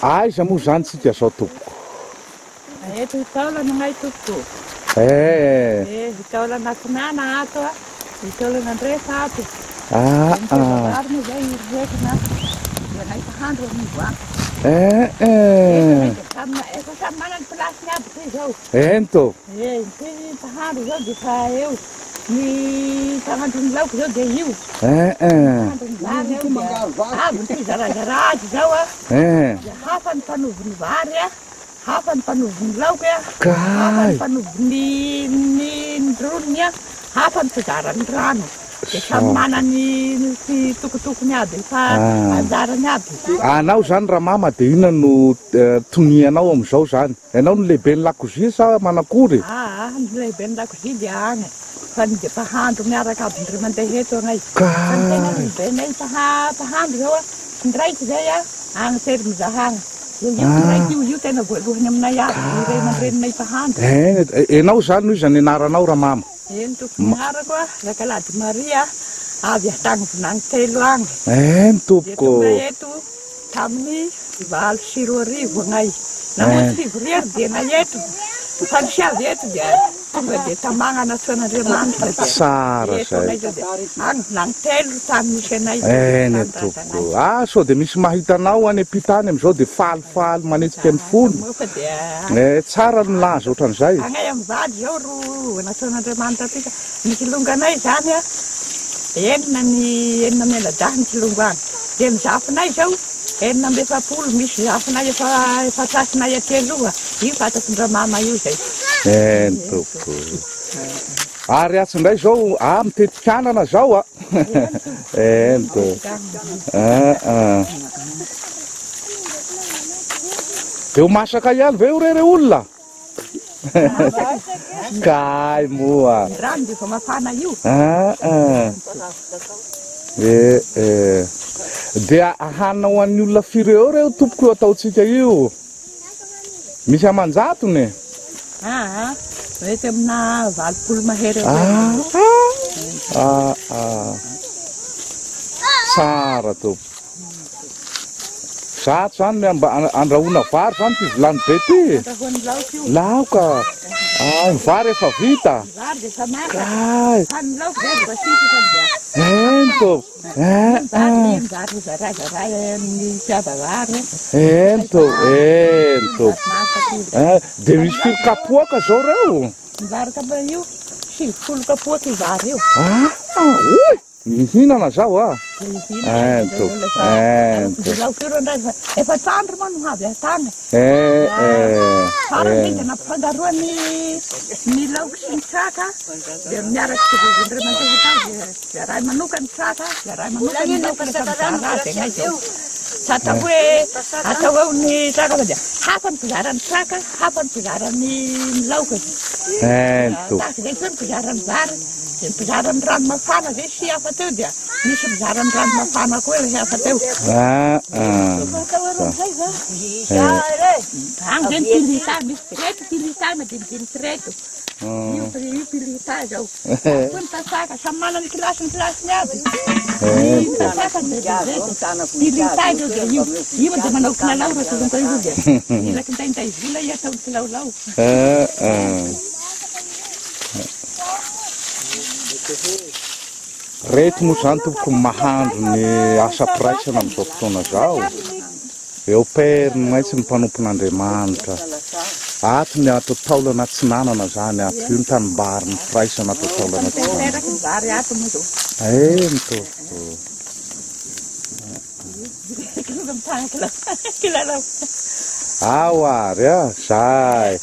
Aiza moa zany tsika zao tompoko. Eto taolana ngay tompoko. Taolana kinana ato a. Taolana andrefa ato. Arina zay iretina. Nay pahandro amin'ny voanka. Efa samy manana ny plasiny aby ty zao. Ento. Ty pahandro zao de fa eo. Ny pahandro ny laoko zao de io. Pahandro ny vary eo. Avy ty zarazara azy zao a. Hafa ny mpanovy ny vary a. Hafa ny mpanovy ny laoko a. Hafa ny mpanovy ny roniny a. Hafa ny fizarany rano. De samy manany ny tokotokony aby fa anjarany aby. Anao zany raha mama de inona no tonianao am'izao zany? Ianao no lehibe ny lakozia sa manakory? Ny lehibe ny lakozia de agny. Fa ny de pahandro miaraka aby ndry mandeha eto agnay. Fa ny tena lehibe nay pahandro zao a. Ndraiky zay a, agny tery mizahagna. Io tena voalohany aminay aby. Iray aman-dreninay pahandro. Enao zany noho izany anaranao raha mama? Ny tompoko miarako a, Rakalady Maria, avy atagny vinany telo agny. Ny tompoko. De eto tamin'ny 8 agnay. Namotsy 5 de nay eto. Fa ny siavy eto de tonga de tamagnana tsoan'Andriamanitra. Tsara zay. Agny vinany telo tany misy anay. Ny tompoko. Sao de misy mahitanao any ampitany am'izao de falifaly manetsika ny fony. Tsara no laza ohatran'izay. Agnay amin'ny vady zao ro natsoan'Andriamanitra tika. Ny kilonganay zany a, enina menadahy ny kilongo agny. De ny zafinay zao, 900 misy zafinay efa trasinay ateloa. Io fatasin-dramama io zay. Ny tompoko. Ary atsindray zao, mitetikanana zao a. Ny tompoko. De ho masaka ihany ve rere olona? Kay moa. Rano de fa mafana io. De ahanina ho an'ny olona firy eo reo tompoko io ataotsika io? Misy amanjatony? Mety amina 20 mahery. Tsara tompoko. Zato zany andrahoana vary zany ty volany be ty. Andrahoany laoka io. Laoka. Ny vary efa vita. Vary de fa maka. Fa ny laoka zay mba sisy fa ny tompoko. Vary zarazara ny fiava vary. Ny tompoko. De misy firy kapoaka zao reo? Ny vary kapoaka io, 70 kapoaka i vary io. Oy! Mihinana zao a. Ny tompoko. Laoka io ndray efa tandro moa no avy atany. Farany de nampifangaroany ny laoka sy ny traka de miaraka sy vovon-dRamandramanitra de raha manoka ny traka, de raha manoka ny laoka rehefa mizara de ngay zao. Sa atao hoe atao eo ny traka fa de hafa ny pizarany traka, hafa ny pizarany laoka. Ny tompoko. Tasy zay koa ny pizarany vary, de ny pizarany rano mafana zay sy hafa teo de misy pizarany rano mafana koa rehefa hafa teo. Agny zay ny pilita, misy pireto pilita madinidiny pireto. Io pilita zao. Koa ny tasaka, samy manana ny kilasiny aby. Ny tasaka de pilita zao de io de manao kilalao raha tozonko io de mila kintainday vola i atao kilaolao. Reto moa zany tompoko mahandro ny asa piraisana am'izao fotoana zao. Eo periny tsy ny mpanompon'Andriamanitra. Ato ny ato taolana tsinanana zany ato io ny tanimbary ny firaisana ato taolana tsinanana. Eraky ny vary ato moa zao. Ny tompoko. Kilalao. Ao ary zay.